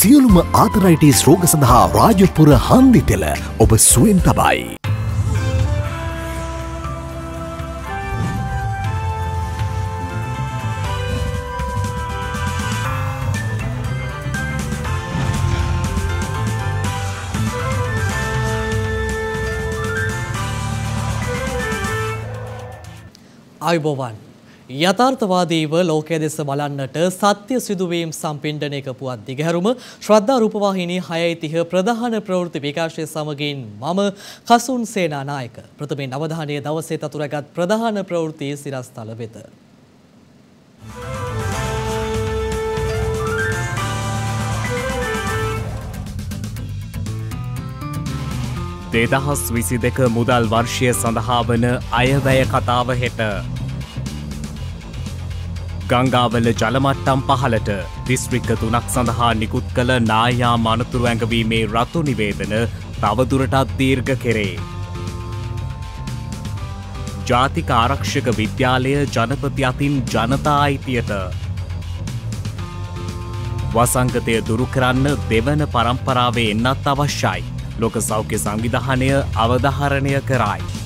සියලුම ආතරයිටිස් රෝග සඳහා රාජපුර හන්දි තෙල ඔබ සුවෙන් තබයි. අයිබෝවන් යථාර්ථවාදීව ලෝකයේ දෙස බලන්නට සත්‍ය සිදුවීම් සම්පින්ඩනයක පුවත් දිගහැරුම ශ්‍රද්ධා රූපවාහිනී 6:30 ප්‍රධාන ප්‍රවෘත්ති විකාශය සමගින් මම කසුන් සේනානායක ප්‍රථමයෙන් අවධානය දවසේ තතුරගත් ප්‍රධාන ප්‍රවෘත්ති සිරස්තල වෙත. දෙදහස් 22 මුදල් වර්ෂය සඳහා වන අයවැය කතාව හෙට. ගංගාවල ජලමට්ටම් පහළට දිස්ත්‍රික්ක 3ක් සඳහා නිකුත් කළ නායාම අනතුරු ඇඟවීමේ රතු නිවේදන තවදුරටත් දීර්ඝ කෙරේ. ජාතික ආරක්ෂක විද්‍යාලය ජනපති අතින් ජනතා අයිතියට. වසංගතය දුරු කරන්න දෙවන පරම්පරාවේ එන්නත් අවශ්‍යයි. ලෝක සෞඛ්‍ය සංවිධානය අවධාරණය කරයි.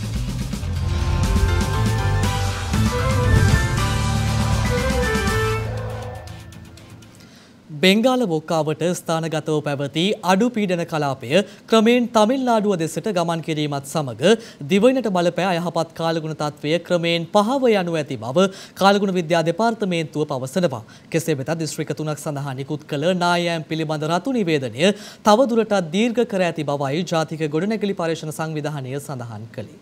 බෙන්ගාල වොක්කාවට ස්ථානගතව පැවති අඩු පීඩන කලාපය ක්‍රමයෙන් තමිල්නාඩුව දෙසට ගමන් කිරීමත් සමග දිවයිනට බලපෑ අයහපත් කාලගුණ තත්ත්වය ක්‍රමයෙන් පහව යනු ඇති බව කාලගුණ විද්‍යා දෙපාර්තමේන්තුව පවසනවා. කෙසේ වෙතත් දිස්ත්‍රික්ක 3ක් සඳහා නිකුත් කළ නායෑම් පිළිබඳ රතු නිවේදනය තවදුරටත් දීර්ඝ කර ඇති බවයි ජාතික ගොඩනැගිලි පරීක්ෂණ සංවිධානය සඳහන් කළේ.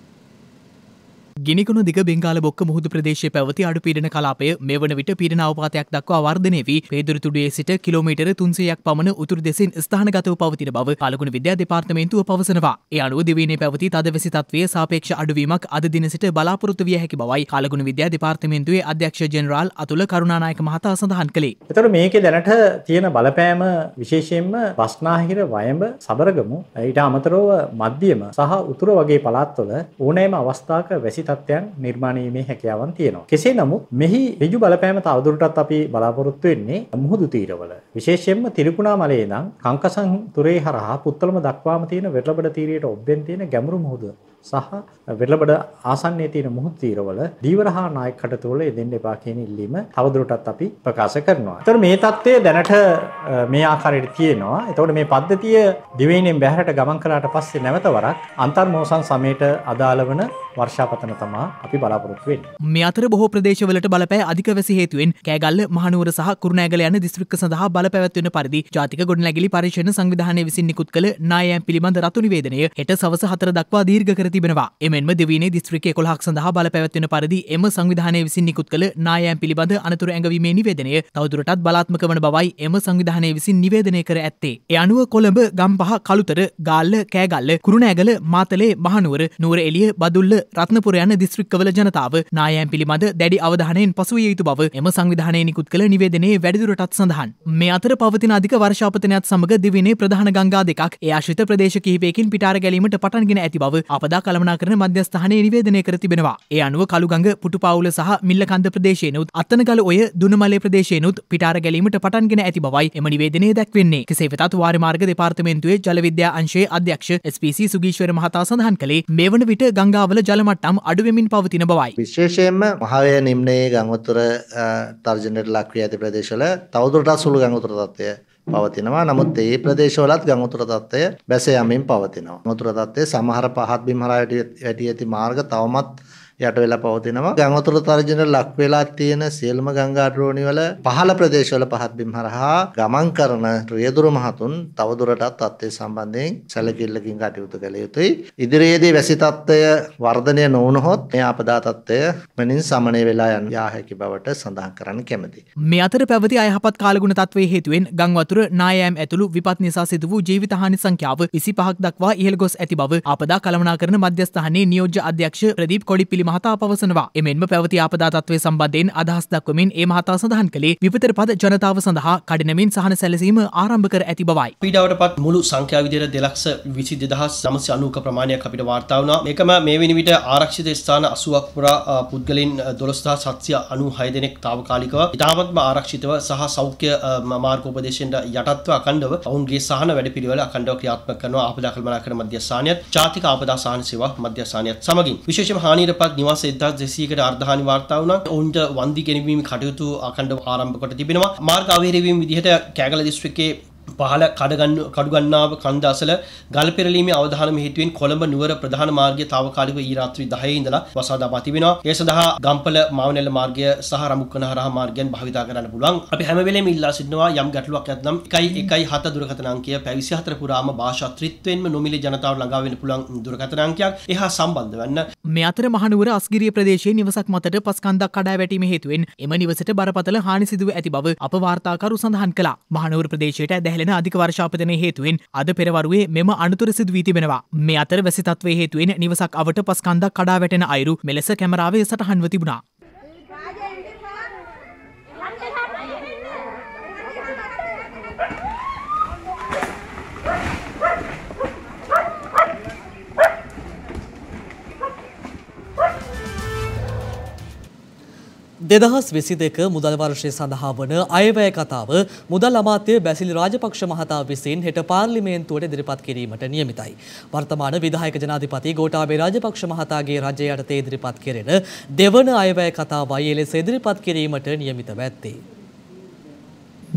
ගිනිකුණු දිග බෙන්ගාල බොක්ක මුහුදු ප්‍රදේශයේ පැවති අඩු පීඩන කලාපය මේ වන විට පීඩන අවපාතයක් දක්වා වර්ධනය වී පේදුරුතුඩුවේ සිට කිලෝමීටර 300ක් පමණ උතුරු දෙසින් ස්ථානගතව පවතින බව කාලගුණ විද්‍යා දෙපාර්තමේන්තුව පවසනවා. ඒ අනුව දිවයිනේ පැවති තදවැසි තත්ත්වයේ සාපේක්ෂ අඩුවීමක් අද දින සිට බලාපොරොත්තු විය හැකි බවයි කාලගුණ විද්‍යා දෙපාර්තමේන්තුවේ අධ්‍යක්ෂ ජෙනරාල් අතුල කරුණානායක මහතා සඳහන් කළේ. ඒතර මේකේ දැනට තියෙන බලපෑම විශේෂයෙන්ම බස්නාහිර වයඹ සබරගමු ඊට අමතරව මධ්‍යම සහ උතුර වගේ පළාත්වල ඕනෑම අවස්ථාවක වැසි තත්ත්වයන් නිර්මාණය වීමේ හැකියාවන් තියෙනවා. කෙසේ නමුත් මෙහි ඍජු බලපෑම තවදුරටත් අපි බලාපොරොත්තු වෙන්නේ මුහුදු තීරවල. විශේෂයෙන්ම තිරිකුණාමලයේ ඉඳන් කංකසන් තුරේ හරහා පුත්තලම දක්වාම තියෙන වෙරළබඩ තීරයට ඔබ්බෙන් තියෙන ගැඹුරු මුහුද සහ වෙරළබඩ ආසන්නයේ තියෙන මුහුදු තීරවල දීවරහා නායක කටතුවල යෙදෙන්න එපා කියන ඉල්ලීම තවදුරටත් අපි ප්‍රකාශ කරනවා. ඒතර මේ தත්ත්වය දැනට මේ ආකාරයට තියෙනවා. එතකොට මේ පද්ධතිය දිවයිනෙන් බැහැරට ගමන් කළාට පස්සේ නැවත වරක් අන්තර්මෝසන් සමයට අදාළ වන වර්ෂාපතන තමයි අපි බලාපොරොත්තු වෙන්නේ. මේ අතර බොහෝ ප්‍රදේශවලට බලපෑ අධික වැසි හේතුවෙන් කෑගල්ල මහනුවර සහ කුරුණෑගල යන දිස්ත්‍රික්ක සඳහා බලපැවැත්වෙන පරිදි ජාතික ගොඩනැගිලි පරීක්ෂණ සංවිධානය විසින් නිකුත් කළ නායෑම් පිළිබඳ රතු නිවේදනය හෙට සවස 4 දක්වා දීර්ඝ කර තිබෙනවා. එමෙන්ම දිවයිනේ දිස්ත්‍රික්ක 11ක් සඳහා බලපැවැත්වෙන පරිදි එම සංවිධානය විසින් නිකුත් කළ නායෑම් පිළිබඳ අනතුරු ඇඟවීමේ නිවේදනය තවදුරටත් බලාත්මක වන බවයි එම සංවිධානය විසින් නිවේදනය කර ඇත්තේ. ඒ අනුව කොළඹ, ගම්පහ, කළුතර, ගාල්ල, කෑගල්ල, කුරුණෑගල, මාතලේ, මහනුවර, නුවරඑළිය, බදුල්ල, රත්නපුර යන දිස්ත්‍රික්කවල ජනතාව නායෑම් පිළිබඳ දැඩි අවධානයෙන් පසුවිය යුතු බව එම සංවිධානයේ නිකුත් කළ නිවේදනයේ වැඩිදුරටත් සඳහන්. මේ අතර පවතින අධික වර්ෂාපතනයත් සමග දිවයිනේ ප්‍රධාන ගංගා දෙකක් ඒ ආශ්‍රිත ප්‍රදේශ කිහිපයකින් පිටාර ගැලීමට පටන්ගෙන ඇති බව අපදා කළමනාකරන මධ්‍යස්ථානයේ නිවේදනය කර තිබෙනවා. ඒ අනුව කළුගඟ, පුටුපාවුල සහ මිල්ලකන්ද ප්‍රදේශයේනුත් අත්තනගල ඔය දුනමලේ ප්‍රදේශයේනුත් පිටාර ගැලීමට පටන්ගෙන ඇති බවයි එම නිවේදනයේ දැක්වෙන්නේ. කෙසේ වෙතත් වාරි මාර්ග දෙපාර්තමේන්තුවේ ජල විද්‍යා අංශයේ අධ්‍යක්ෂ SPC සුගීශ්වර මහතා සඳහන් කළේ මේ වන විට ගංගාවල ජල මට්ටම් අඩු වෙමින් පවතින බවයි. විශේෂයෙන්ම මහවැය නිම්නයේ ගංවතුර තර්ජනයට ලක් වී ඇති ප්‍රදේශවල තවදුරටත් සුළු ගංවතුර තත්ත්වය පවතිනවා. නමුත් මේ ප්‍රදේශවලත් ගංවතුර තත්ත්වය බැස යමින් පවතිනවා. ගංවතුර තත්ත්වය සමහර පහත් බිම් හරහා වැටි ඇති මාර්ග තවමත් යට වෙලා පවතිනවා. ගංවතුර තර්ජනයට ලක් වෙලා තියෙන සියලුම ගංගා ඩ්‍රෝනි වල පහළ ප්‍රදේශවල පහත් බිම් හරහා ගමන් කරන රියදුරු මහතුන් තවදුරටත් තත්ත්වය සම්බන්ධයෙන් සැලකිල්ලකින් කටයුතු කළ යුතුයි. ඉදිරියේදී වැසි තත්ත්වය වර්ධනය නොවුනහොත් මේ ආපදා තත්ත්වය මෙනින් සමනය වෙලා යා හැකි බවට සඳහන් කරන්න කැමැතියි. මේ අතර පැවති අයහපත් කාලගුණ තත්ත්වයේ හේතුවෙන් ගංවතුර නායෑම් ඇතුළු විපත් නිසා සිදු වූ ජීවිත හානි සංඛ්‍යාව 25ක් දක්වා ඉහළ ගොස් ඇති බව ආපදා කළමනාකරන මධ්‍යස්ථානයේ නියෝජ්‍ය අධ්‍යක්ෂ ප්‍රදීප් කොඩිපිලි ගුණනැගිලි මහතා පවසනවා. එමෙන්ම පැවති ආපදා තත්ත්වය සම්බන්ධයෙන් අදහස් දක්වමින් ඒ මහතා සඳහන් කළේ විපතට පද ජනතාව සඳහා කඩිනමින් සහන සැලසීම ආරම්භ කර ඇති බවයි. පීඩාවට පත් මුළු සංඛ්‍යාව විදිහට 2,22,990ක් අපිට වාර්තා වුණා. මේකම මේ වෙනි විට ආරක්ෂිත ස්ථාන 80ක් පුරා පුද්ගලයන් 12796 දෙනෙක් తాවකාලිකව ඉතාමත්ම ආරක්ෂිතව සහ සෞඛ්‍ය මාර්ගෝපදේශයෙන් යටත්ව අඛණ්ඩව ඔවුන්ගේ සහන වැඩපිළිවෙල අඛණ්ඩව ක්‍රියාත්මක කරනවා. ආපදා කළමනාකරණ මධ්‍යස්ථානයත් ජාතික ආපදා සහන සේවා මධ්‍යස්ථානයත් සමගින් විශේෂම හානියටපත් නිවාස 1200කට අර්ධහානි වාර්තා වුණා. ඔවුන්ට වන්දි ගෙනීමේ කටයුතු අඛණ්ඩව ආරම්භ කොට තිබෙනවා. මාර්ග අවහිර වීම විදිහට කෑගල දිස්ත්‍රික්කයේ පහළ කඩුගන්නාව කන්ද අසල ගල් පෙරලීමේ අවධානම හේතුවෙන් කොළඹ නුවර ප්‍රධාන මාර්ගය తాවකාලිකව ඊ රාත්‍රී 10 ඉඳලා වසා දමා තිබෙනවා. ඒ සඳහා ගම්පල මාවනෙල්ල මාර්ගය සහ රමුක්කන හරහා මාර්ගයන් භාවිතා කරන්න පුළුවන්. අපි හැම වෙලේම ඉල්ලා සිටිනවා යම් ගැටලුවක් ඇතනම් 117 දුරකථන අංකය පැය 24 පුරාම භාෂා ත්‍රිත්වයෙන්ම නොමිලේ ජනතාවට ළඟා වෙන්න පුළුවන් දුරකථන අංකයක්. එහා සම්බන්ධ වෙන්න. මේ අතර මහනුවර අස්ගිරිය ප්‍රදේශයේ නිවසක් මතට පස් කන්දක් කඩා වැටීම හේතුවෙන් එම නිවසට බරපතල හානි සිදුව ඇති බව අප වාර්තාකරු සඳහන් කළා. මහනුවර ප්‍රදේශයට දැහැලෙන අධික වර්ෂාපතනයේ හේතුවෙන් අද පෙරවරුවේ මෙම අනතුර සිදු වී තිබෙනවා. මේ අතර වැසි තත්ත්වයේ හේතුවෙන් නිවසක් අවට පස් කන්දක් කඩා වැටෙන අයුරු මෙලෙස කැමරාවේ සටහන්ව තිබුණා. දෙදහස් විසි දෙක මුදල් වර්ෂය සඳහා වන අයවැය කතාව මුදල් අමාත්‍ය බැසිලි රාජපක්ෂ මහතා විසින් හෙට පාර්ලිමේන්තුවට ඉදිරිපත් කිරීමට නියමිතයි. වර්තමාන විධායක ජනාධිපති ගෝඨාභය රාජපක්ෂ මහතාගේ රජය යටතේ ඉදිරිපත් කෙරෙන දෙවන අයවැය කතාවයි එලෙස ඉදිරිපත් කිරීමට නියමිතව ඇත්තේ.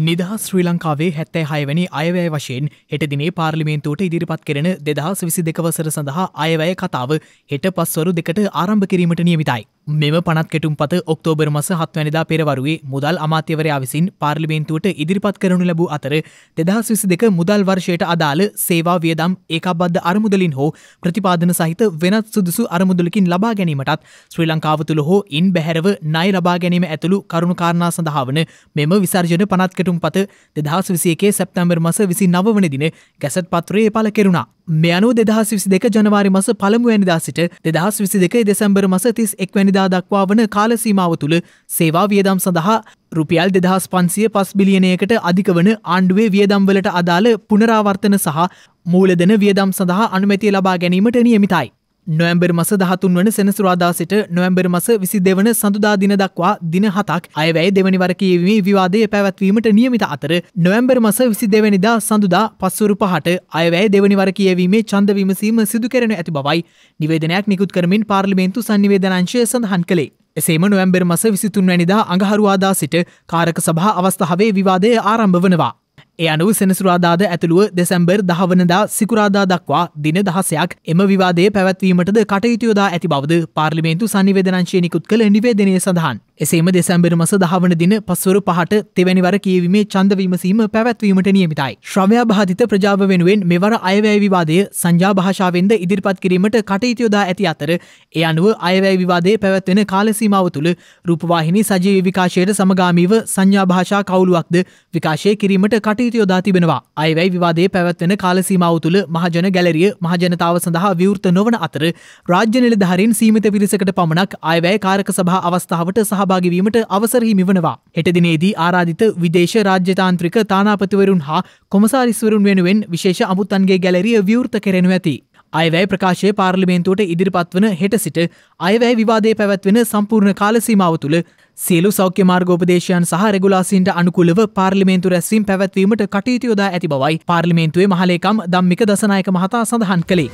නිදහස් ශ්‍රී ලංකාවේ 76 වැනි අයවැය වශයෙන් හෙට දිනේ පාර්ලිමේන්තුවට ඉදිරිපත් කෙරෙන 2022 වසර සඳහා අයවැය කතාව හෙට පස්වරු 2ට ආරම්භ කිරීමට නියමිතයි. මෙම පනත් කෙටුම්පත ඔක්තෝබර් මාස 7 වැනිදා පෙරවරුවේ මුදල් අමාත්‍යවරයා විසින් පාර්ලිමේන්තුවට ඉදිරිපත් කරනු ලැබූ අතර 2022 මුදල් වර්ෂයට අදාළ සේවා වියදම් ඒකාබද්ධ අරමුදලින් හෝ ප්‍රතිපාදන සහිත වෙනත් සුදුසු අරමුදලකින් ලබා ගැනීමටත් ශ්‍රී ලංකාව තුළ හෝ ඉන් බැහැරව ණය ලබා ගැනීම ඇතුළු කරුණු කාරණා සඳහා වන මෙම විසර්ජන පනත් කෙටුම්පත 2021 සැප්තැම්බර් මාස 29 වන දින ගැසට් පත්‍රයේ පළ කෙරුණා. මේ අනුව 2022 ජනවාරි මාස 1 වැනිදා සිට 2022 දෙසැම්බර් මාස 31 වැනිදා දක්වා වන කාල සීමාව තුළ සේවා වියදම් සඳහා රුපියල් 2505 බිලියනයකට අධික වන ආණ්ඩුවේ වියදම් වලට අදාළ පුනරාවර්තන සහ මූලධන වියදම් සඳහා අනුමැතිය ලබා ගැනීමට නියමිතයි. නොවැම්බර් මාස 13 වන සෙනසුරාදා සිට නොවැම්බර් මාස 22 වන සඳුදා දින දක්වා දින 7ක් අයවැය දෙවැනි වර කියවීමේ විවාදය පැවැත්වීමට නියමිත අතර නොවැම්බර් මාස 22 වෙනිදා සඳුදා පස්වරු 5ට අයවැය දෙවැනි වර කියවීමේ ඡන්ද විමසීම සිදු කෙරෙනු ඇති බවයි නිවේදනයක් නිකුත් කරමින් පාර්ලිමේන්තු සංනිවේදනාංශය සඳහන් කළේ. එසේම නොවැම්බර් මාස 23 වැනිදා අඟහරුවාදා සිට කාරක සභා අවස්ථාවේ විවාදය ආරම්භ වනවා. ඒ අනුව සෙනසුරාදාද ඇතුළුව දෙසැම්බර් 10 වනදා සිකුරාදා දක්වා දින 16ක් එම විවාදය පැවැත්වීමටද කටයුතු යොදා ඇති බවද පාර්ලිමේන්තු සංනිවේදනාංශය නිකුත් කළ නිවේදනයේ සඳහන්. එසේම දෙසැම්බර් මාස 10 වන දින පස්වරු 5ට තෙවැනි වර කියවීමේ ඡන්ද විමසීම පැවැත්වීමට නියමිතයි. ශ්‍රව්‍යාබාධිත ප්‍රජාව වෙනුවෙන් මෙවර අයවැය විවාදය සංජා භාෂාවෙන්ද ඉදිරිපත් කිරීමට කටයුතු යොදා ඇති අතර ඒ අනුව අයවැය විවාදයේ පැවැත්වෙන කාල සීමාව තුළ රූපවාහිනී සජීවී විකාශයට සමගාමීව සංඥා භාෂා කවුළුවක්ද විකාශය කිරීමට කටයුතු යොදා තිබෙනවා. අයවැය විවාදයේ පැවැත්වෙන කාල සීමාව තුළ මහජන ගැලරිය මහජනතාව සඳහා විවෘත නොවන අතර රාජ්‍ය නිලධාරීන් සීමිත පිරිසකට පමණක් අයවැය කාරක සභා අවස්ථාවට සහභාගී වීමට අවසර හිමි වනවා. හෙට දිනේදී ආරාධිත විදේශ රාජ්‍යතාන්ත්‍රික තානාපතිවරුන් හා කොමසාරිස්වරුන් වෙනුවෙන් විශේෂ අමුත්තන්ගේ ගැලරිය විවෘත කෙරෙනු ඇති. අයවැය ප්‍රකාශය පාර්ලිමේන්තුවට ඉදිරිපත් වන හෙට සිට අයවැය විවාදයේ පැවැත්වෙන සම්පූර්ණ කාල සීමාව තුළ සියලු සෞඛ්‍ය මාර්ගෝපදේශයන් සහ රෙගුලාසීන්ට අනුකූලව පාර්ලිමේන්තු රැස්වීම් පැවැත්වීමට කටයුතු යොදා ඇති බවයි පාර්ලිමේන්තුවේ මහලේකම් ධම්මික දසනායක මහතා සඳහන් කළේ.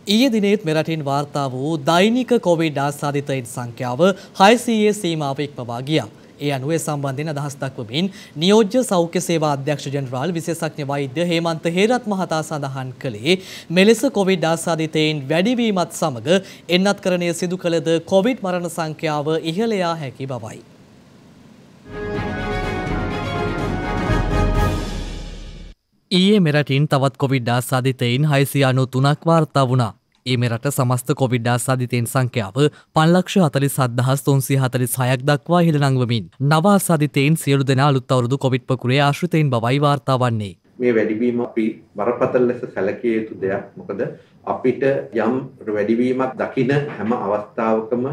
ඊයේ දිනේත් මෙරටින් වාර්තා වූ දෛනික කොවිඩ් ආසාදිතයින් සංඛ්‍යාව 600 සීමාව ඉක්මවා ගියා. ඒ අනුව සම්බන්ධයෙන් අදහස් දක්වමින් නියෝජ්‍ය සෞඛ්‍ය සේවා අධ්‍යක්ෂ ජෙනරාල් විශේෂඥ වෛද්‍ය හේමන්ත හේරත් මහතා සඳහන් කළේ මෙලෙස කොවිඩ් ආසාදිතයින් වැඩිවීමත් සමග එන්නත්කරණය සිදු කළද කොවිඩ් මරණ සංඛ්‍යාව ඉහළ යා හැකි බවයි. ඊයේ මෙරටින් තවත් කොවිඩ් ආසාදිතයින් 693ක් වාර්තා වුණා. ඒ මෙරට සමස්ත කොවිඩ් ආසාදිතයින් සංඛ්‍යාව 5,47,346ක් දක්වා ඉහළ නංවමින් නව ආසාදිතයින් සියලු දෙනා අලුත් අවුරුදු කොවිඩ් පකුරේ ආශ්‍රිතයින් බවයි වාර්තා වන්නේ. මේ වැඩිවීම අපි බරපතල ලෙස සැලකිය යුතු දෙයක්. මොකද අපිට යම් වැඩිවීමක් දකින හැම අවස්ථාවකම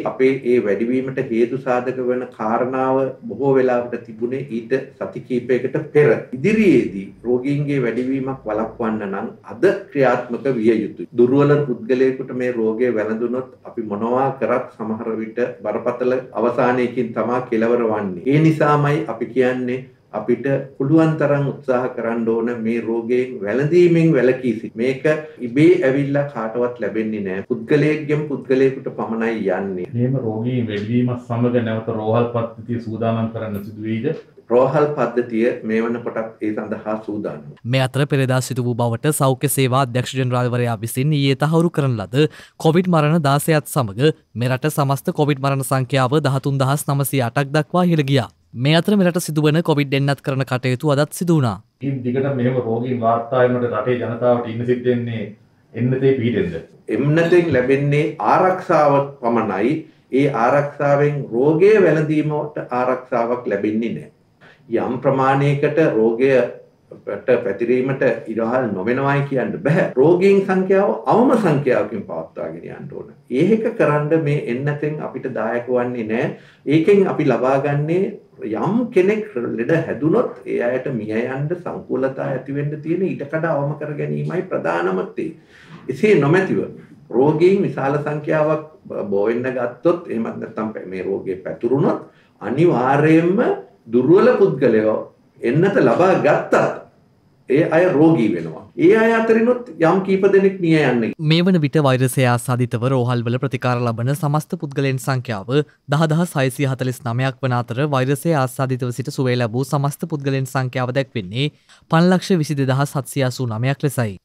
අපේ වැඩිවීමට හේතු සාධක වෙන කාරණාව බොහෝ වෙලාවට තිබුණේ ඊට සති කිහිපයකට පෙර. ඉදිරියේදී රෝගීන්ගේ වැඩිවීමක් වළක්වන්න නම් අද ක්‍රියාත්මක විය යුතුයි. දුර්වල පුද්ගලයෙකුට මේ රෝගය වැළඳුනොත් අපි මොනවා කරත් සමහර විට බරපතල අවසානයකින් තමයි කෙලවර වන්නේ. ඒ නිසාමයි අපි කියන්නේ අපිට පුළුවන් තරම් උත්සාහ කරන්න ඕන මේ රෝගයෙන් වැළඳීමෙන් වැළකී සිට. මේක ඉබේ ඇවිල්ලා කාටවත් ලැබෙන්නේ නැහැ. පුද්ගලයෙක්ගෙන් පුද්ගලයෙකුට පමණයි යන්නේ. මේම රෝගීන් වැඩිවීමත් සමග නැවත රෝහල් පද්ධතිය සූදානම් කරන්න සිදු වෙයිද? රෝහල් පද්ධතිය මේ වන කොටත් ඒ සඳහා සූදානම්. මේ අතර පෙරදා සිදු වූ බවට සෞඛ්‍ය සේවා අධ්‍යක්ෂ ජෙනරාල්වරයා විසින් ඊයේ තහවුරු කරන ලද කොවිඩ් මරණ 16ත් සමග මෙරට සමස්ත කොවිඩ් මරණ සංඛ්‍යාව 13908ක් දක්වා ඉහළ ගියා. මේ අතර මෙරට සිදුවන කොවිඩ් එන්නත් කරන කටයුතු අදත් සිදු වුණා. ඉන් දිගට මෙහෙම රෝගීන් වාර්තා වෙනකොට රටේ ජනතාවට ඉන්න සිද්ධ වෙන්නේ එන්නතේ පිටින්ද? එන්නතෙන් ලැබෙන්නේ ආරක්ෂාව පමණයි. ඒ ආරක්ෂාවෙන් රෝගය වැළඳීමට ආරක්ෂාවක් ලැබෙන්නේ නැහැ. යම් ප්‍රමාණයකට රෝගයට පැතිරීමට ඉඩහල් නොවෙනවයි කියන්න බෑ. රෝගීන් සංඛ්‍යාව අවම සංඛ්‍යාවකින් පවත්වාගෙන යන්න ඕන. ඒක කරන්න මේ එන්නතෙන් අපිට දායක වන්නේ නැහැ. ඒකෙන් අපි ලබා ගන්නේ යම් කෙනෙක් ලෙඩ හැදුනොත් ඒ අයට මිය යන්න සංකූලතා ඇති වෙන්න තියෙන ඊටකඩ අවම කර ගැනීමයි ප්‍රධානම දේ. එසේ නොමැතිව රෝගීන් විශාල සංඛ්‍යාවක් බෝ වෙන්න ගත්තොත් එහෙමත් නැත්නම් මේ රෝගේ පැතුරුනොත් අනිවාර්යයෙන්ම දුර්වල පුද්ගලයෝ එන්නත ලබා ගත්තත් ඒ අය රෝගී වෙනවා. ඒ අය අතරිනුත් යම් කීප දෙනෙක් මිය යන්නේ. මේ වන විට වෛරසය ආසාදිතව රෝහල්වල ප්‍රතිකාර ලබන සමස්ත පුද්ගලයන් සංඛ්‍යාව 10649ක් වන අතර වෛරසය ආසාදිතව සිට සුවය ලැබූ සමස්ත පුද්ගලයන් සංඛ්‍යාව දැක්වෙන්නේ 522789ක් ලෙසයි.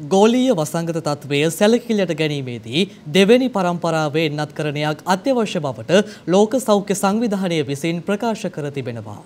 ගෝලීය වසංගත තත්ත්වය සැලකිල්ලට ගැනීමේදී දෙවැනි පරම්පරාවේ එන්නත්කරණයක් අත්‍යවශ්‍ය බවට ලෝක සෞඛ්‍ය සංවිධානය විසින් ප්‍රකාශ කර තිබෙනවා.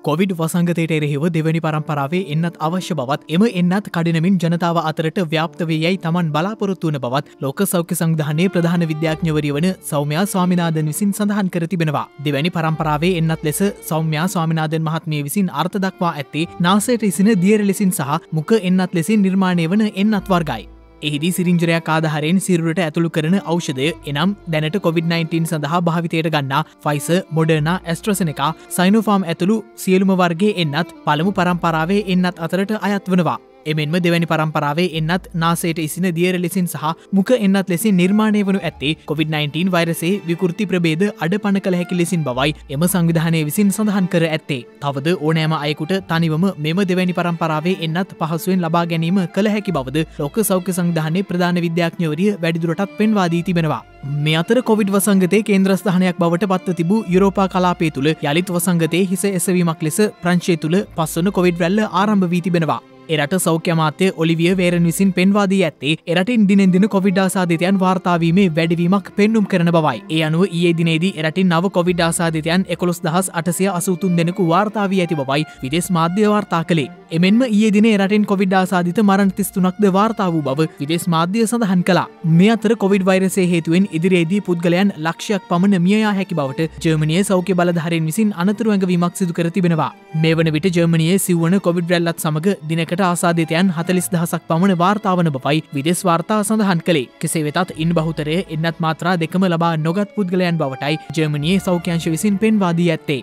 කොවිඩ් වසංගතයට එරෙහිව දෙවැනි පරම්පරාවේ එන්නත් අවශ්‍ය බවත් එම එන්නත් කඩිනමින් ජනතාව අතරට ව්‍යාප්ත වේ යයි තමන් බලාපොරොත්තු වන බවත් ලෝක සෞඛ්‍ය සංවිධානයේ ප්‍රධාන විද්‍යාඥවරිය වන සෞම්‍යා ස්වාමිනාදන් විසින් සඳහන් කර තිබෙනවා. දෙවැනි පරම්පරාවේ එන්නත් ලෙස සෞම්‍යා ස්වාමිනාදන් මහත්මිය විසින් අර්ථ දක්වා ඇත්තේ නාසයට ඉසින දියර ලෙසින් සහ මුඛ එන්නත් ලෙසින් නිර්මාණය වන එන්නත් වර්ගයි. එහිදී සිරිංජරයක් ආධාරයෙන් සිරුරට ඇතුළු කරන ඖෂධය එනම් දැනට COVID-19 සඳහා භාවිතයට ගන්නා ෆයිසර්, මොඩර්නා, ඇස්ට්‍රසෙනෙකා, සයිනෝෆාර්ම් ඇතුළු සියලුම වර්ගයේ එන්නත් පළමු පරම්පරාවේ එන්නත් අතරට අයත් වනවා. එමෙන්ම දෙවැනි පරම්පරාවේ එන්නත් නාසයට ඉසින දියර ලෙසින් සහ මුඛ එන්නත් ලෙසින් නිර්මාණය වනු ඇත්තේ COVID-19 වෛරසයේ විකෘති ප්‍රභේද අඩ පණ කළ හැකි ලෙසින් බවයි එම සංවිධානය විසින් සඳහන් කර ඇත්තේ. තවද ඕනෑම අයෙකුට තනිවම මෙම දෙවැනි පරම්පරාවේ එන්නත් පහසුවෙන් ලබා ගැනීම කළ හැකි බවද ලෝක සෞඛ්‍ය සංවිධානයේ ප්‍රධාන විද්‍යාඥවරිය වැඩිදුරටත් පෙන්වා දී තිබෙනවා. මේ අතර කොවිඩ් වසංගතයේ කේන්ද්‍රස්ථානයක් බවට පත්ව තිබූ යුරෝපා කලාපය තුළ යළිත් වසංගතයේ හිස එසවීමක් ලෙස ප්‍රංශය තුළ පස්වන කොවිඩ් රැල්ල ආරම්භ වී තිබෙනවා. එරට සෞඛ්‍ය අමාත්‍ය ඔලිවිය වේරන් විසින් පෙන්වා දී ඇත්තේ එරටින් දිනෙන් දින කොවිඩ් ආසාදිතයන් වාර්තා වීමේ වැඩිවීමක් පෙන්නුම් කරන බවයි. ඒ අනුව ඊයේ දිනේදී එරටින් නව කොවිඩ් ආසාදිතයන් 11883 දෙනෙකු වාර්තා වී ඇති බවයි විදේශ මාධ්‍ය වාර්තා කළේ. එමෙන්ම ඊයේ දිනේ එරටින් කොවිඩ් ආසාදිත මරණ 33ක්ද වාර්තා වූ බව විදේශ මාධ්‍ය සඳහන් කළා. මේ අතර කොවිඩ් වෛරසය හේතුවෙන් ඉදිරියේදී පුද්ගලයන් ලක්ෂයක් පමණ මිය යා හැකි බවට ජර්මනියේ සෞඛ්‍ය බලධාරීන් විසින් අනතුරු ඇඟවීමක් සිදු කර තිබෙනවා. මේ වන විට ජර්මනියේ සිව්වන කොවිඩ් රැල්ලත් සමග දිනකට ආසාදිතයන් 40000ක් පමණ වාර්තා වන බවයි විදේශ වාර්තා සඳහන් කළේ. කෙසේ වෙතත් ඉන් බහුතරය එන්නත් මාත්‍රා දෙකම ලබා නොගත් පුද්ගලයන් බවටයි ජර්මනියේ සෞඛ්‍යාංශ විසින් පෙන්වා දී ඇත්තේ.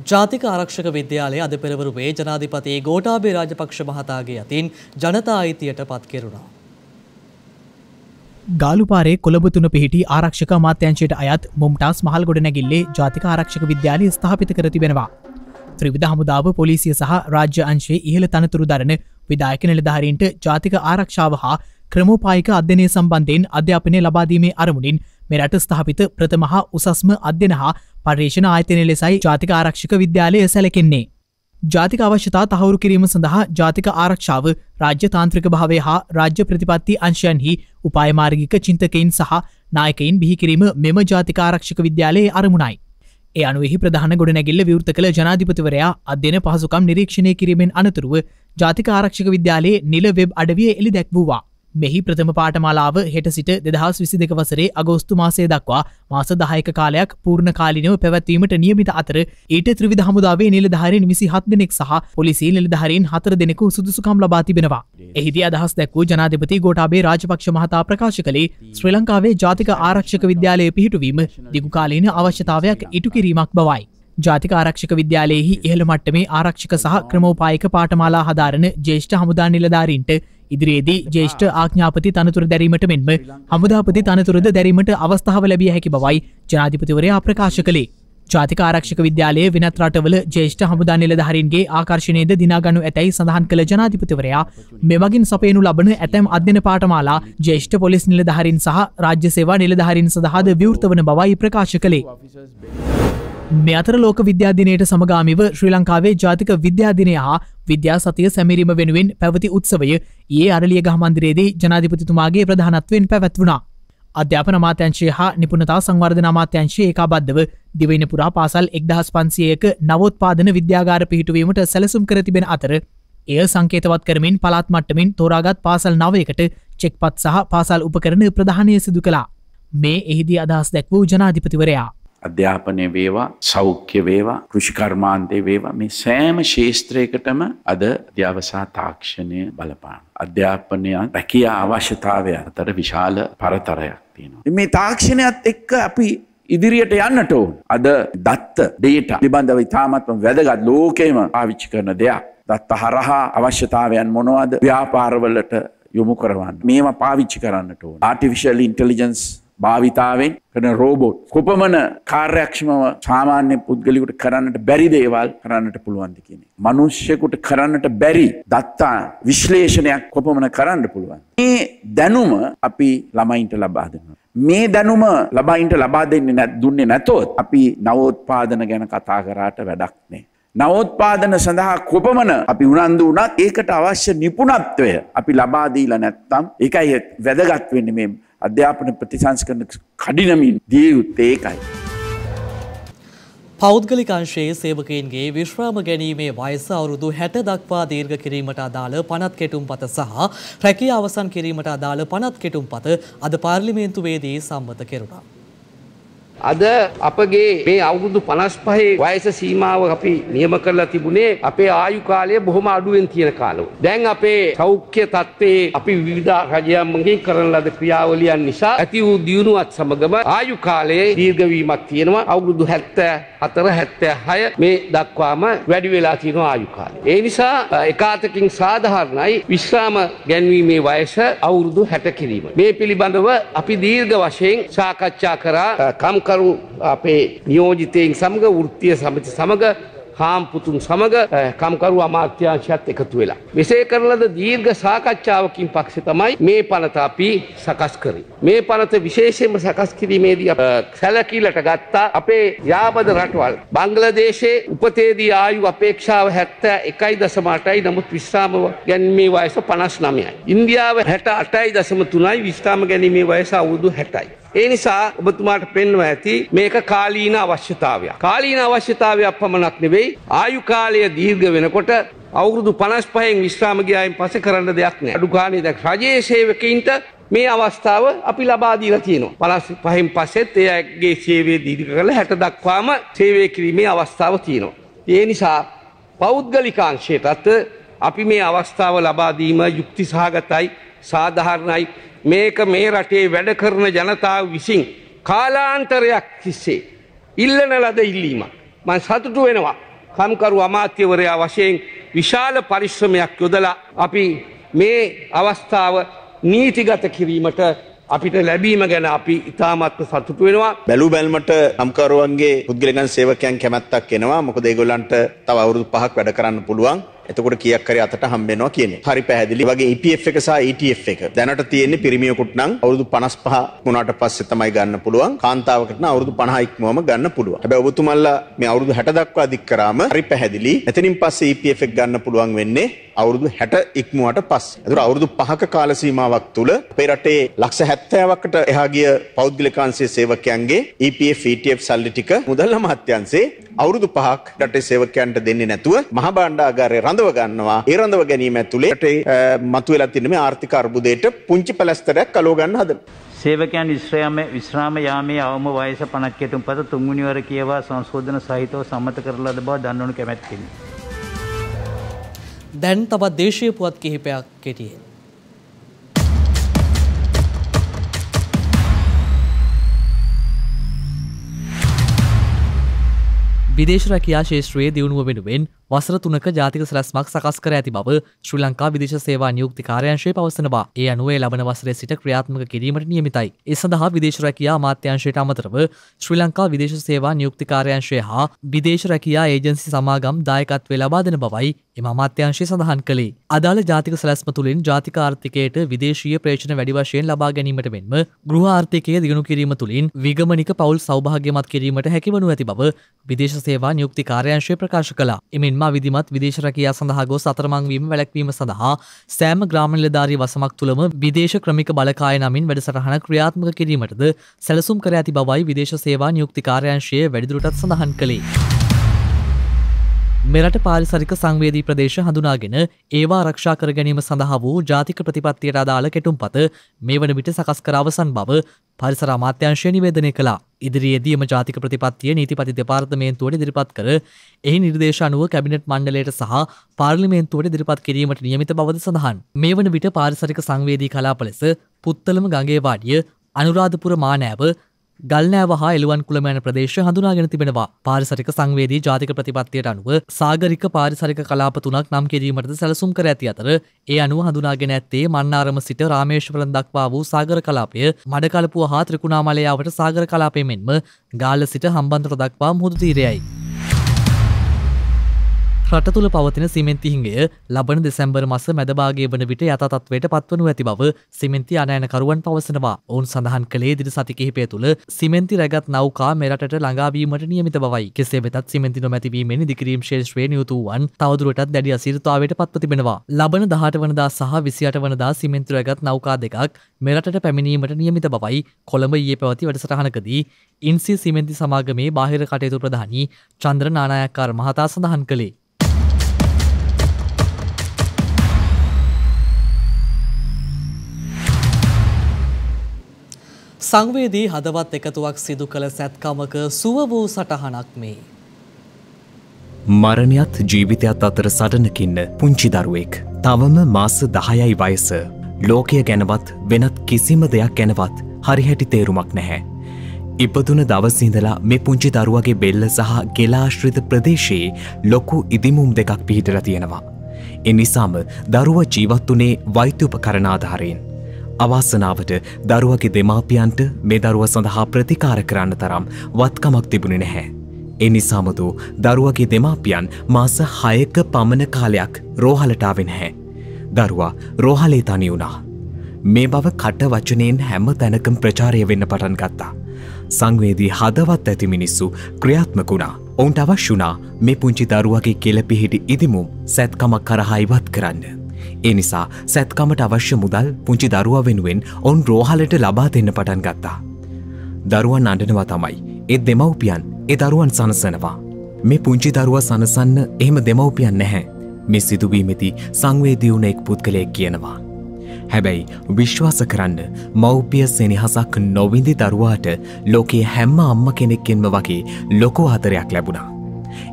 ජාතික ආරක්ෂක විද්‍යාලය අද පෙරවරුවේ ජනාධිපති ගෝඨාභය රාජපක්ෂ මහතාගේ අතින් ජනතා අයිතියට පත් කෙරුණා. ගාලුපාරේ කොළඹ 3 පිහිටි ආරක්ෂක අමාත්‍යාංශයට අයත් මොම්ටාස් මහල් ගොඩනැගිල්ලේ ජාතික ආරක්ෂක විද්‍යාලය ස්ථාපිත කර තිබෙනවා. ත්‍රිවිධ හමුදාව, පොලිසිය සහ රාජ්‍ය අංශයේ ඉහළ තනතුරු දරන විධායක නිලධාරීන්ට ජාතික ආරක්ෂාව හා ක්‍රමෝපායික අධ්‍යයනය සම්බන්ධයෙන් අධ්‍යාපනය ලබා දීමේ අරමුණින් මෙරට ස්ථාපිත ප්‍රථම හා උසස්ම අධ්‍යයන හා පර්යේෂණ ආයතනය ලෙසයි ජාතික ආරක්ෂක විද්‍යාලය සැලකෙන්නේ. ජාතික අවශ්‍යතා තහවුරු කිරීම සඳහා ජාතික ආරක්ෂාව රාජ්‍ය තාන්ත්‍රික භාවය හා රාජ්‍ය ප්‍රතිපත්ති අංශයන්හි උපායමාර්ගික චින්තකයින් සහ නායකයින් බිහි කිරීම මෙම ජාතික ආරක්ෂක විද්‍යාලයේ අරමුණයි. ඒ අනුවෙහි ප්‍රධාන ගොඩනැගිල්ල විවෘත කළ ජනාධිපතිවරයා අධ්‍යයන පහසුකම් නිරීක්ෂණය කිරීමෙන් අනතුරුව ජාතික ආරක්ෂක විද්‍යාලයේ නිල වෙබ් අඩවිය එළි දැක්වුවා. මෙහි ප්‍රථම පාඨමාලාව හෙට සිට 2022 වසරේ අගෝස්තු මාසය දක්වා මාස 10ක කාලයක් පූර්ණ කාලිනව පැවැත්වීමට නියමිත අතර ඊට ත්‍රිවිධ හමුදාවේ නිලධාරීන් 27 දෙනෙක් සහ පොලිසිය නිලධාරීන් 4 දෙනෙකු සුදුසුකම් ලබා තිබෙනවා. එහිදී අදහස් දැක්වූ ජනාධිපති ගෝඨාභය රාජපක්ෂ මහතා ප්‍රකාශ කළේ ශ්‍රී ලංකාවේ ජාතික ආරක්ෂක විද්‍යාලය පිහිටුවීම දිගු කාලීන අවශ්‍යතාවයක් ඉටු කිරීමක් බවයි. ජාතික ආරක්ෂක විද්‍යාලයෙහි ඉහළ මට්ටමේ ආරක්ෂක සහ ක්‍රමෝපායක පාඨමාලා හදාරන ජ්‍යෙෂ්ඨ හමුදා නිලධාරීන්ට ඉදිරියේදී ජ්‍යෙෂ්ඨ ආඥාපති තනතුර දැරීමට මෙන්ම හමුදාපති තනතුරද දැරීමට අවස්ථාව ලැබිය හැකි බවයි ජනාධිපතිවරයා ප්‍රකාශ කළේ. ජාතික ආරක්ෂක විද්‍යාලයේ වෙනත් රටවල ජ්‍යෙෂ්ඨ හමුදා නිලධාරීන්ගේ ආකර්ෂණයද දිනාගනු ඇතැයි සඳහන් කළ ජනාධිපතිවරයා මෙමගින් සපයනු ලබන ඇතැම් අධ්‍යයන පාඨමාලා ජ්‍යෙෂ්ඨ පොලිස් නිලධාරීන් සහ රාජ්‍ය සේවා නිලධාරීන් සඳහාද විවෘත වන බවයි ප්‍රකාශ කළේ. මේ අතර ලෝක විද්‍යා දිනයට සමගාමීව ශ්‍රී ලංකාවේ ජාතික විද්‍යා දිනය හා විද්‍යා සතිය සැමරීම වෙනුවෙන් පැවති උත්සවය ඊයේ අරලියගහ මන්දිරයේදී ජනාධිපතිතුමාගේ ප්‍රධානත්වයෙන් පැවැත්වුණා. අධ්‍යාපන අමාත්‍යාංශය හා නිපුණතා සංවර්ධන අමාත්‍යාංශය ඒකාබද්ධව දිවයින පුරා පාසල් 1500ක නවෝත්පාදන විද්‍යාගාර පිහිටුවීමට සැලසුම් කර තිබෙන අතර එය සංකේතවත් කරමින් පළාත් මට්ටමින් තෝරාගත් පාසල් 9කට චෙක්පත් සහ පාසල් උපකරණ ප්‍රදානය සිදු කළා. මේ එහිදී අදහස් දැක්වූ ජනාධිපතිවරයා අධ්‍යාපනය වේවා සෞඛ්‍ය වේවා කෘෂිකර්මාන්තය වේවා මේ සෑම ශේෂත්‍රයකටම අද අධ්‍යාවසා තාක්ෂණය බලපාන. අධ්‍යාපනය රැකියා අවශ්‍යතාවය අතර විශාල පරතරයක් තියෙනවා. මේ තාක්ෂණයත් එක්ක අපි ඉදිරියට යන්නට ඕන. අද දත්ත ඩේටා පිළිබඳව ඉතාමත්ම වැදගත් ලෝකෙම පාවිච්චි කරන දෙයක්. දත්ත හරහා අවශ්‍යතාවයන් මොනවද ව්‍යාපාරවලට යොමු කරවන්න. මේවා පාවිච්චි කරන්නට ඕන. ආර්ටිෆිෂල් ඉන්ටෙලිජන්ස් භාවිතාවෙන් කරන රෝබෝට් කොපමණ කාර්යක්ෂමව සාමාන්‍ය පුද්ගලයෙකුට කරන්නට බැරි දේවල් කරන්නට පුළුවන්ද කියන්නේ. මිනිස්සෙකුට කරන්නට බැරි දත්තා විශ්ලේෂණයක් කොපමණ කරන්න පුළුවන්. මේ දැනුම අපි ළමයින්ට ලබා දෙනවා. මේ දැනුම ළමයින්ට ලබා දුන්නේ නැතොත් අපි නවෝත්පාදන ගැන කතා කරාට වැඩක් නැහැ. නවෝත්පාදන සඳහා කොපමණ අපි උනන්දු වුණත් ඒකට අවශ්‍ය නිපුණත්වය අපි ලබා දීලා නැත්නම් ඒකයි වැදගත් වෙන්නේ මේ අධ්‍යාපන ප්‍රතිසංස්කරණ කඩිනමින් දිය යුත්තේ ඒකයි. පෞද්ගලික අංශයේ සේවකයන්ගේ විශ්‍රාම ගැනීමේ වයස අවුරුදු 60 දක්වා දීර්ඝ කිරීමට අදාළ පනත් කෙටුම්පත සහ රැකියාව අවසන් කිරීමට අදාළ පනත් කෙටුම්පත අද පාර්ලිමේන්තුවේදී සම්මත කෙරුණා. අද අපගේ මේ අවුරුදු 55 වයස සීමාව අපි නියම කරලා තිබුණේ අපේ ආයු කාලය බොහොම අඩුවෙන් තියෙන කාලවල. දැන් අපේ සෞඛ්‍ය තත්ත්වයේ අපි විවිධ රජයන්ගෙන් කරන ලද ක්‍රියාවලියන් නිසා ඇති වූ දියුණුවත් සමගම ආයු කාලයේ දීර්ඝ වීමක් තියෙනවා. අවුරුදු 74 76 මේ දක්වාම වැඩි වෙලා තියෙනවා ආයු කාලය. ඒ නිසා එකාතකින් සාධාරණයි විශ්‍රාම ගැනීමේ වයස අවුරුදු 60 කිරීම. මේ පිළිබඳව අපි දීර්ඝ වශයෙන් සාකච්ඡා කරා කරු අපේ නියෝජිතයින් සමග වෘත්තීය සමිති සමග හාම්පුතුන් සමග කම්කරු අමාත්‍යාංශයත් එකතු වෙලා. මෙසේ කරන ලද දීර්ඝ සාකච්ඡාවකින් පස්සේ තමයි මේ පනත අපි සකස් කරේ. මේ පනත විශේෂයෙන්ම සකස් කිරීමේදී සැලකිල්ලට ගත්තා අපේ යාබද රටවල්. බංග්ලාදේශයේ උපතේදී ආයු අපේක්ෂාව 71.8යි නමුත් විශ්‍රාම ගැනීමේ වයස 59යි. ඉන්දියාව 68.3යි විශ්‍රාම ගැනීමේ වයස අවුරුදු 60යි. ඒ නිසා ඔබතුමාට පෙන්වා ඇති මේක කාලීන අවශ්‍යතාවයක්. කාලීන අවශ්‍යතාවයක් පමණක් නෙවෙයි ආයු කාලය දීර්ඝ වෙනකොට අවුරුදු 55න් විශ්‍රාම ගියායින් පස්සේ කරන්න දෙයක් නැහැ. අඩු ගානේ දැන් රජයේ සේවකයින්ට මේ අවස්ථාව අපි ලබා දීලා තියෙනවා. 55න් පස්සෙත් එයාගේ සේවය දීර්ඝ කරලා 60 දක්වාම සේවය කිරීමේ අවස්ථාව තියෙනවා. ඒ නිසා පෞද්ගලිකාංශයටත් අපි මේ අවස්ථාව ලබා දීම යුක්ති සහගතයි සාධාරණයි. මේක මේ රටේ වැඩ කරන ජනතාව විසින් කාලාන්තරයක් තිස්සේ ඉල්ලන ලද ඉල්ලීමක්. මම සතුටු වෙනවා කම්කරු අමාත්‍යවරයා වශයෙන් විශාල පරිශ්‍රමයක් යොදලා අපි මේ අවස්ථාව නීතිගත කිරීමට අපිට ලැබීම ගැන අපි ඉතාමත්ම සතුටු වෙනවා. බැලු බැලමට කම්කරුවන්ගේ පුද්ගලික සේවකයන් කැමැත්තක් එනවා. මොකද ඒගොල්ලන්ට තව අවුරුදු 5ක් වැඩ කරන්න පුළුවන්. එතකොට කීයක් හරි අතට හම්බ වෙනවා කියන්නේ. හරි පැහැදිලි. වගේ EPF එක සහ ETF එක. දැනට තියෙන්නේ පිරිමියෙකුට නම් අවුරුදු 55 වුණාට පස්සේ තමයි ගන්න පුළුවන්. කාන්තාවකට නම් අවුරුදු 50 ඉක්මවම ගන්න පුළුවන්. හැබැයි ඔබතුමන්ලා මේ අවුරුදු 60 දක්වා දික් කරාම හරි පැහැදිලි. එතනින් පස්සේ EPF එක ගන්න පුළුවන් වෙන්නේ අවුරුදු 60 ඉක්මුවට පස්සේ. ඒතර අවුරුදු 5ක කාල සීමාවක් තුල අපේ රටේ ලක්ෂ 70කට එහා ගිය පෞද්ගලික අංශයේ සේවකයන්ගේ EPF ETF සල්ලි ටික මුදල් අමාත්‍යාංශයේ අවුරුදු 5ක් රටේ සේවකයන්ට දෙන්නේ නැතුව මහ භාණ්ඩාගාරයේ රඳව ගන්නවා. ඒ රඳව ගැනීම ඇතුලේ රටේ මතුවලා තියෙන මේ ආර්ථික අර්බුදයට පුංචි පැලැස්තරයක් අලව ගන්න හදනවා. සේවකයන් විශ්‍රාම යාමේ අවම වයස 50 කෙටුම්පත තුන්වෙනි වර කියවා සංශෝධන සහිතව සම්මත කරලා ලද බව දන්වනු කැමැත්තෙමි. දැන් තවත් දේශීය පුවත් කිහිපයක් කෙටියෙන්. විදේශ රැකියා ශේෂ්ත්‍රයේ දියුණුව වෙනුවෙන් වසර 3ක ජාතික සැලැස්මක් සකස් කර ඇති බව ශ්‍රී ලංකා විදේශ සේවා නියුක්ති කාර්යාංශය පවසනවා. ඒ අනුව ලබන වසරේ සිට ක්‍රියාත්මක කිරීමට නියමිතයි. ඒ සඳහා විදේශ රැකියා අමාත්‍යාංශයට අමතරව ශ්‍රී ලංකා විදේශ සේවා නියුක්ති කාර්යාංශය හා විදේශ රැකියා ඒජන්සි සමාගම් දායකත්වය ලබා දෙන බවයි එම අමාත්‍යාංශය සඳහන් කළේ. අදාළ ජාතික සැලැස්ම තුළින් ජාතික ආර්ථිකයට විදේශීය ප්‍රේෂණ වැඩි වශයෙන් ලබා ගැනීමට මෙන්ම ගෘහ ආර්ථිකය දියුණු කිරීම තුළින් විගමනික පවුල් සෞභාග්‍යමත් කිරීමට හැකිවනු ඇති බව විදේශ සේවා නියුක්ති කාර්යාංශය ප්‍රකාශ කළා. එමෙන්ම විධිමත් විදේශ රැකියා සඳහා ගොස් අතරමං වීම වැළැක්වීම සඳහා සෑම ග්‍රාම නිලධාරී වසමක් තුළම විදේශ ක්‍රමික බලකාය නමින් වැඩසටහන ක්‍රියාත්මක කිරීමටද සැලසුම් කර ඇති බවයි විදේශ සේවා නියුක්ති කාර්යාංශය වැඩිදුරටත් සඳහන් කළේ. මෙරට පාරිසරික සංවේදී ප්‍රදේශ හඳුනාගෙන ඒවා ආරක්ෂා කර ගැනීම සඳහා වූ ජාතික ප්‍රතිපත්තියට අදාළ කෙටුම්පත මේ වන විට සකස් කර අවසන් බව පරිසර අමාත්‍යාංශය නිවේදනය කළා. ඉදිරියේදී එම ජාතික ප්‍රතිපත්තිය නීතිපති දෙපාර්තමේන්තුවට ඉදිරිපත් කර එහි නිර්දේශ අනුව කැබිනට් මණ්ඩලයට සහ පාර්ලිමේන්තුවට ඉදිරිපත් කිරීමට නියමිත බවද සඳහන්. මේ වන විට පාරිසරික සංවේදී කලාප ලෙස පුත්තලම ගඟේ වාඩිය අනුරාධපුර මානෑව ගල්නෑව හා එළුවන් කුළම යන ප්‍රදේශ හඳුනාගෙන තිබෙනවා. පාරිසරික සංවේදී ජාතික ප්‍රතිපත්තියට අනුව සාගරික පාරිසරික කලාප 3ක් නම් කිරීමටද සැලසුම් කර ඇති අතර ඒ අනුව හඳුනාගෙන ඇත්තේ මන්නාරම සිට රාමේශ්වරම් දක්වා වූ සාගර කලාපය, මඩකලපුව හා ත්‍රිකුණාමලය යාවට සාගර කලාපය මෙන්ම ගාල්ල සිට හම්බන්තොට දක්වා මුහුදු තීරයයි. රට තුළ පවතින සිමෙන්ති හිඟය ලබන දෙසැම්බර් මාස මැදභාගයේ වන විට යථා තත්ත්වයට පත්වනු ඇති බව සිමෙන්ති ආනයනකරුවන් පවසනවා. ඔවුන් සඳහන් කළේ ඉදිරි සති කිහිපය තුළ සිමෙන්ති රැගත් නෞකා මෙරටට ළඟා වීමට නියමිත බවයි. කෙසේ වෙතත් සිමෙන්ති නොමැති වීමෙන් ඉදිකිරීම් ශේෂ්ත්‍රයේ නියුතු වූවන් තවදුරටත් දැඩි අසීරුතාවයට පත්ව තිබෙනවා. ලබන 18 වනදා සහ 28 වනදා සිමෙන්ති රැගත් නෞකා දෙකක් මෙරටට පැමිණීමට නියමිත බවයි කොළඹ ඊයේ පැවති වැඩසටහනකදී ඉන්සී සිමෙන්ති සමාගමේ බාහිර කටයුතු ප්‍රධානී චන්ද්‍ර නානායක්කාර මහතා සඳහන් කළේ. සංවේදී හදවත් එකතුවක් සිදු කළ සැත්කමක සුව වූ සටහනක් මේ. මරණයත් ජීවිතයත් අතර සටනකින්න පුංචි දරුවෙක්. තවම මාස 10යි වයස. ලෝකය ගැනවත් වෙනත් කිසිම දෙයක් ගැනවත් හරිහැටි තේරුමක් නැහැ. ඉපදුන දවසිඳලා මේ පුංචි දරුවගේ බෙල්ල සහ ගෙලාශ්‍රිත ප්‍රදේශයේ ලොකු ඉදිමුම් දෙකක් පිහිටලා තියෙනවා. ඒ නිසාම දරුවා ජීවත් වුණේ වෛද්‍ය උපකරණ ආධාරයෙන්. අවාසනාවට දරුවගේ දෙමාපියන්ට මේ දරුවා සඳහා ප්‍රතිකාර කරන්න තරම් වත්කමක් තිබුණේ නැහැ. ඒ නිසාමදු දරුවගේ දෙමාපියන් මාස 6ක පමණ කාලයක් රෝහලට ආවේ නැහැ. දරුවා රෝහලේ තනි වුණා. මේ බව කට වචනයෙන් හැම තැනකම ප්‍රචාරය වෙන්න පටන් ගත්තා. සංවේදී හදවත් ඇති මිනිස්සු ක්‍රියාත්මක වුණා. ඔවුන්ට අවශ්‍ය වුණා මේ පුංචි දරුවගේ කෙළ පිහිටි ඉදිමුම් සැත්කමක් කරහා ඉවත් කරන්න. ඒ නිසා සැත්කමට අවශ්‍ය මුදල් පුංචි දරුවා වෙනුවෙන් ඔවුන් රෝහලට ලබා දෙන්න පටන් ගත්තා. දරුවන් අඬනවා තමයි. ඒ දෙමව්පියන් ඒ දරුවන් සනසනවා. මේ පුංචි දරුවා සනසන්න එහෙම දෙමව්පියන් නැහැ. මේ සිදුවීමේදී සංවේදී වුණ එක් පුද්ගලයෙක් කියනවා. හැබැයි විශ්වාස කරන්න මව්පිය සෙනෙහසක් නොවිඳි දරුවාට ලෝකයේ හැම අම්මා කෙනෙක්ගෙන්ම වගේ ලොකු ආදරයක් ලැබුණා.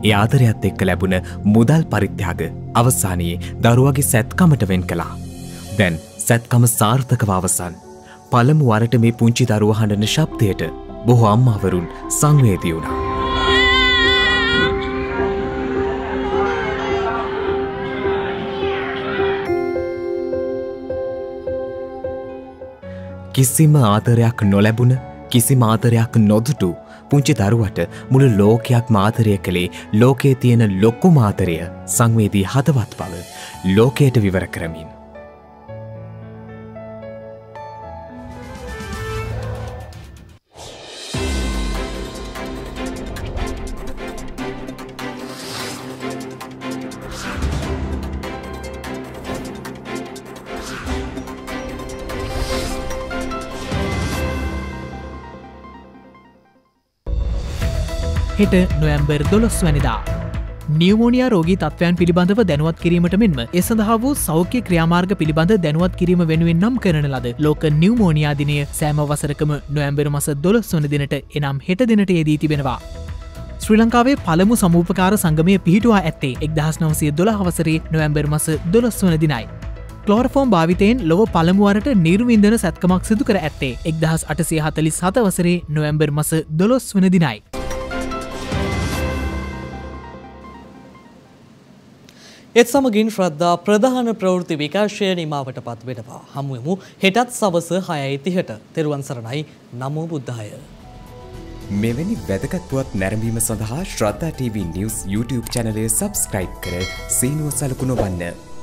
ඒ ආදරයත් එක්ක ලැබුණ මුදල් පරිත්‍යාග අවසානයේ දරුවගේ සැත්කමට වෙන් කළා. දැන් සැත්කම සාර්ථකව අවසන්. පළමු වරට මේ පුංචි දරුවා හඬන ශබ්දයට බොහෝ අම්මාවරුන් සංවේදී වුණා. කිසිම ආදරයක් නොලැබුණ, කිසිම ආදරයක් නොදුටු පුංචි දරුවට මුළු ලෝකයක් මාතරය කළේ ලෝකයේ තියෙන ලොක්කු මාතරය සංවේදී හදවත් බව ලෝකයට විවර කරමින්. හෙට නොවැම්බර් 12 වැනිදා නියුමෝනියා රෝගී තත්ත්වයන් පිළිබඳව දැනුවත් කිරීමට මෙන්ම ඒ සඳහා වූ සෞඛ්‍ය ක්‍රියාමාර්ග පිළිබඳ දැනුවත් කිරීම වෙනුවෙන් නම් කරන ලද ලෝක නියුමෝනියා දිනය සෑම වසරකම නොවැම්බර් මාස 12 වන දිනට එනම් හෙට දිනට යෙදී තිබෙනවා. ශ්‍රී ලංකාවේ පළමු සමූපකාර සංගමය පිහිටුවා ඇත්තේ 1912 වසරේ නොවැම්බර් මාස 12 වන දිනයි. ක්ලෝරෆෝම් භාවිතයෙන් ලොව පළමුවරට නිර්වින්දන සැත්කමක් සිදු කර ඇත්තේ 1847 වසරේ නොවැම්බර් මාස 12 වන දිනයි. එත් සමගින් ශ්‍රද්ධා ප්‍රධාන ප්‍රවෘත්ති විකාශය නිමාවට පත් වෙනවා. හමුවෙමු හෙටත් සවස 6:30ට. තෙරුවන් සරණයි. නමෝ බුද්ධාය. මෙවැනි වැදගත් පුවත් නැරඹීම සඳහා ශ්‍රද්ධා TV News YouTube channel එක subscribe කර සීනුව සලකුණ වන්න.